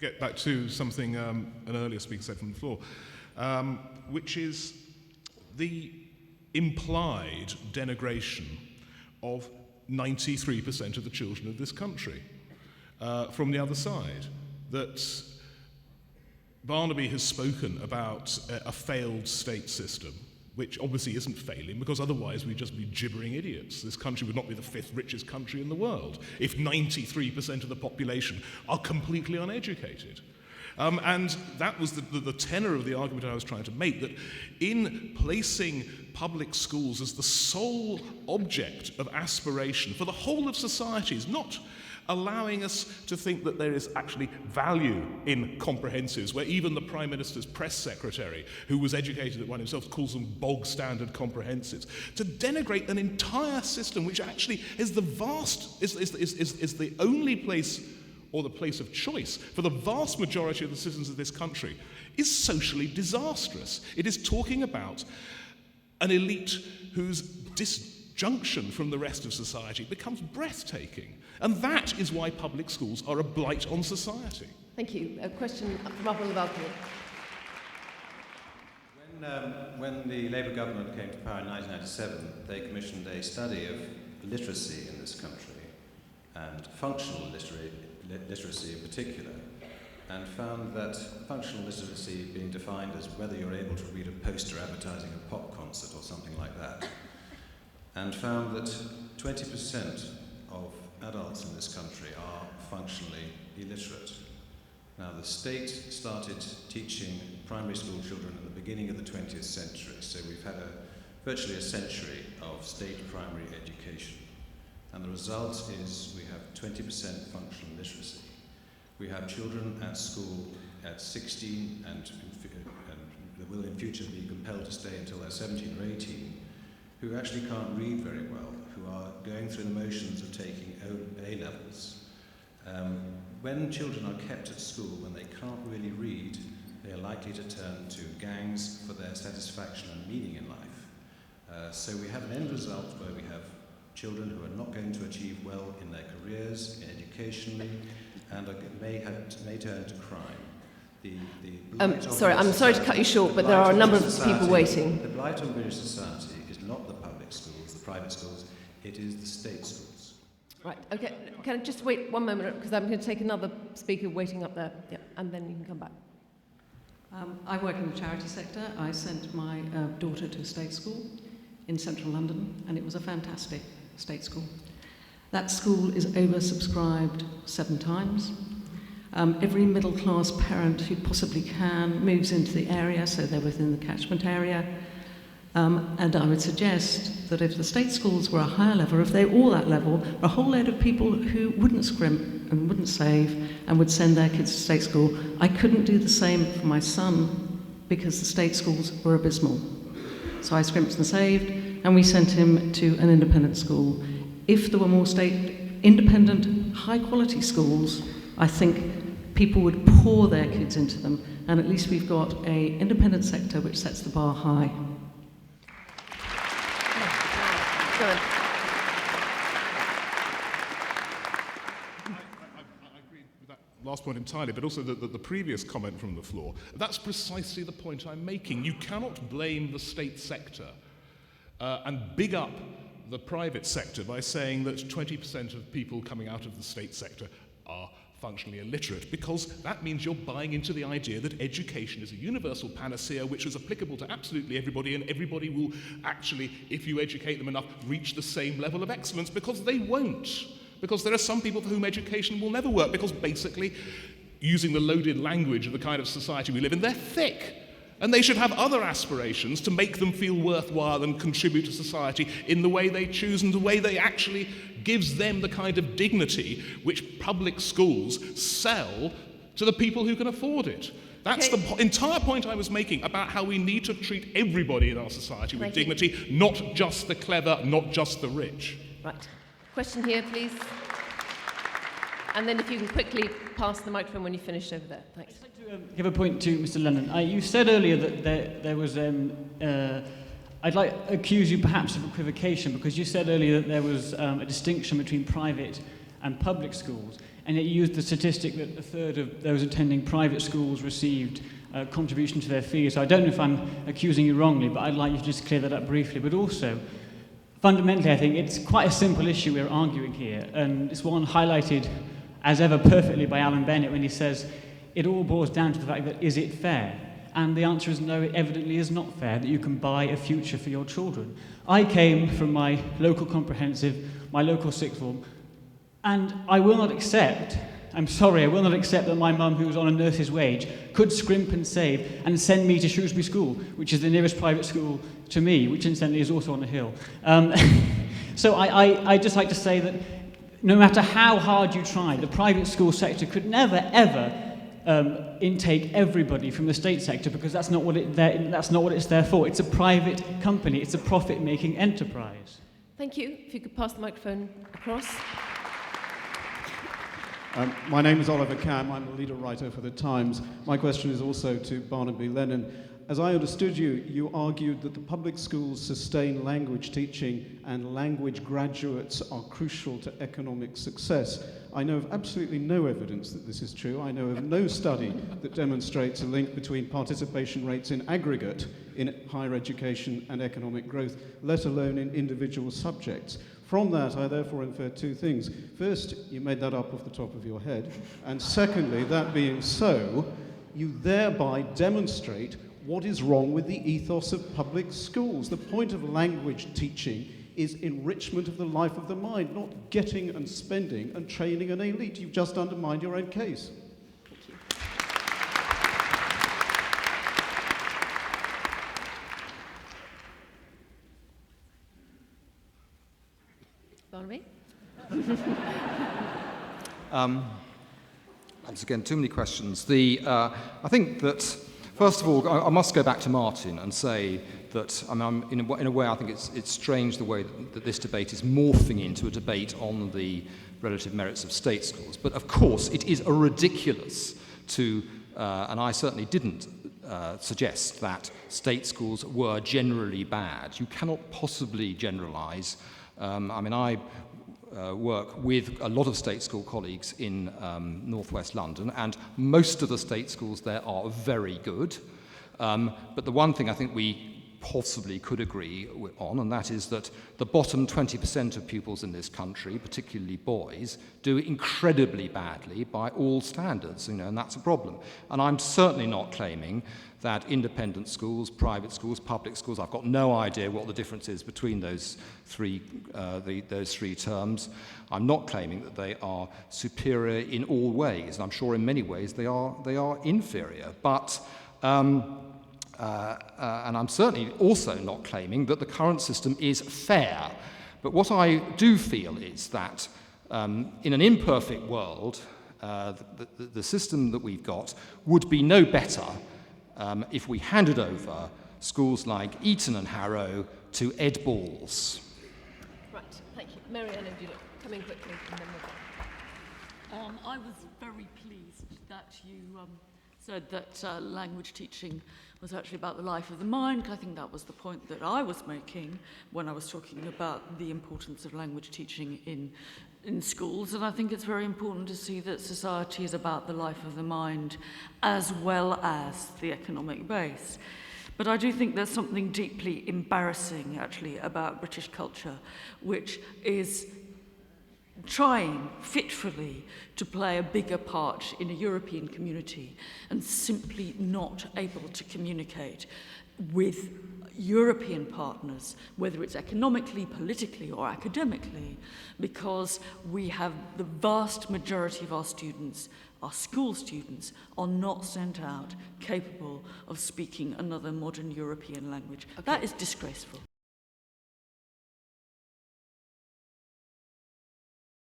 get back to something an earlier speaker said from the floor, which is the implied denigration of 93% of the children of this country from the other side. That Barnaby has spoken about a failed state system, which obviously isn't failing, because otherwise we'd just be gibbering idiots. This country would not be the 5th richest country in the world if 93% of the population are completely uneducated. And that was the tenor of the argument I was trying to make, that in placing public schools as the sole object of aspiration for the whole of society is not allowing us to think that there is actually value in comprehensives, where even the Prime Minister's press secretary, who was educated at one himself, calls them bog-standard comprehensives. To denigrate an entire system which actually is the only place, or the place of choice, for the vast majority of the citizens of this country, is socially disastrous. It is talking about an elite whose disjunction from the rest of society becomes breathtaking. And that is why public schools are a blight on society. Thank you. A question from up on the balcony. When the Labour government came to power in 1997, they commissioned a study of literacy in this country, and functional literacy in particular, and found that functional literacy being defined as whether you're able to read a poster advertising a pop concert or something like that, and found that 20% of adults in this country are functionally illiterate. Now, the state started teaching primary school children at the beginning of the 20th century, so we've had virtually a century of state primary education. And the result is we have 20% functional literacy. We have children at school at 16 and they will in future be compelled to stay until they're 17 or 18, who actually can't read very well, who are going through the motions of taking A-levels. When children are kept at school, when they can't really read, they are likely to turn to gangs for their satisfaction and meaning in life. So we have an end result where we have children who are not going to achieve well in their careers, educationally, and may turn to crime. Sorry, I'm sorry to cut you short, but there are a number of people waiting. The blight on British society is not the public schools, the private schools, it is the state schools. Right, okay. Can I just wait one moment, because I'm going to take another speaker waiting up there, yeah, and then you can come back. I work in the charity sector. I sent my daughter to a state school in central London, and it was a fantastic state school. That school is oversubscribed 7 times. Every middle-class parent who possibly can moves into the area, so they're within the catchment area. And I would suggest that if the state schools were a higher level, if they were all that level, a whole load of people who wouldn't scrimp and wouldn't save and would send their kids to state school. I couldn't do the same for my son because the state schools were abysmal. So I scrimped and saved, and we sent him to an independent school. If there were more state independent, high-quality schools, I think people would pour their kids into them, and at least we've got an independent sector which sets the bar high. I agree with that last point entirely, but also the previous comment from the floor. That's precisely the point I'm making. You cannot blame the state sector and big up the private sector by saying that 20% of people coming out of the state sector are functionally illiterate, because that means you're buying into the idea that education is a universal panacea which is applicable to absolutely everybody, and everybody will actually, if you educate them enough, reach the same level of excellence, because they won't. Because there are some people for whom education will never work, because basically, using the loaded language of the kind of society we live in, they're thick. And they should have other aspirations to make them feel worthwhile and contribute to society in the way they choose and the way they actually gives them the kind of dignity which public schools sell to the people who can afford it. That's the entire point I was making about how we need to treat everybody in our society with dignity, not just the clever, not just the rich. Right. Question here, please. And then if you can quickly pass the microphone when you finish over there. Thanks. I'd like to give a point to Mr. Lennon. You said earlier that there was... I'd like to accuse you perhaps of equivocation, because you said earlier that there was a distinction between private and public schools. and yet you used the statistic that a third of those attending private schools received contribution to their fees. So I don't know if I'm accusing you wrongly, but I'd like you to just clear that up briefly. But also, fundamentally, I think it's quite a simple issue we're arguing here, and it's one highlighted as ever perfectly by Alan Bennett when he says it all boils down to the fact that is it fair? And the answer is no, it evidently is not fair that you can buy a future for your children. I came from my local comprehensive, my local sixth form, and I will not accept, I'm sorry, I will not accept that my mum, who was on a nurse's wage, could scrimp and save and send me to Shrewsbury School, which is the nearest private school to me, which incidentally is also on a hill. So I'd just like to say that no matter how hard you try, the private school sector could never, ever intake everybody from the state sector, because that's not what it's there for. It's a private company. It's a profit-making enterprise. Thank you. If you could pass the microphone across. My name is Oliver Cam. I'm the leader writer for The Times. My question is also to Barnaby Lennon. As I understood you, you argued that the public schools sustain language teaching and language graduates are crucial to economic success. I know of absolutely no evidence that this is true. I know of no study that demonstrates a link between participation rates in aggregate in higher education and economic growth, let alone in individual subjects. From that, I therefore infer two things. First, you made that up off the top of your head. And secondly, that being so, you thereby demonstrate what is wrong with the ethos of public schools. The point of language teaching is enrichment of the life of the mind, not getting and spending and training an elite. You've just undermined your own case. Barnaby? Once again, too many questions. I think that, first of all, I must go back to Martin and say that, in a way, I think it's strange the way that this debate is morphing into a debate on the relative merits of state schools. But of course, it is ridiculous to, and I certainly didn't suggest that state schools were generally bad. You cannot possibly generalize. I work with a lot of state school colleagues in northwest London, and most of the state schools there are very good. But the one thing I think we possibly could agree on, and that is that the bottom 20% of pupils in this country, particularly boys, do incredibly badly by all standards, and that's a problem. And I'm certainly not claiming that independent schools, private schools, public schools, I've got no idea what the difference is between those three terms. I'm not claiming that they are superior in all ways, and I'm sure in many ways they are inferior. But and I'm certainly also not claiming that the current system is fair. But what I do feel is that in an imperfect world, the system that we've got would be no better if we handed over schools like Eton and Harrow to Ed Balls. Right, thank you. Marianne, if you look, come in quickly, and then we'll go. I was very pleased that you said that language teaching was actually about the life of the mind. I think that was the point that I was making when I was talking about the importance of language teaching in schools. And I think it's very important to see that society is about the life of the mind as well as the economic base. But I do think there's something deeply embarrassing, actually, about British culture, which is trying fitfully to play a bigger part in a European community and simply not able to communicate with European partners, whether it's economically, politically, or academically, because we have the vast majority of our students, our school students, are not sent out capable of speaking another modern European language. Okay. That is disgraceful.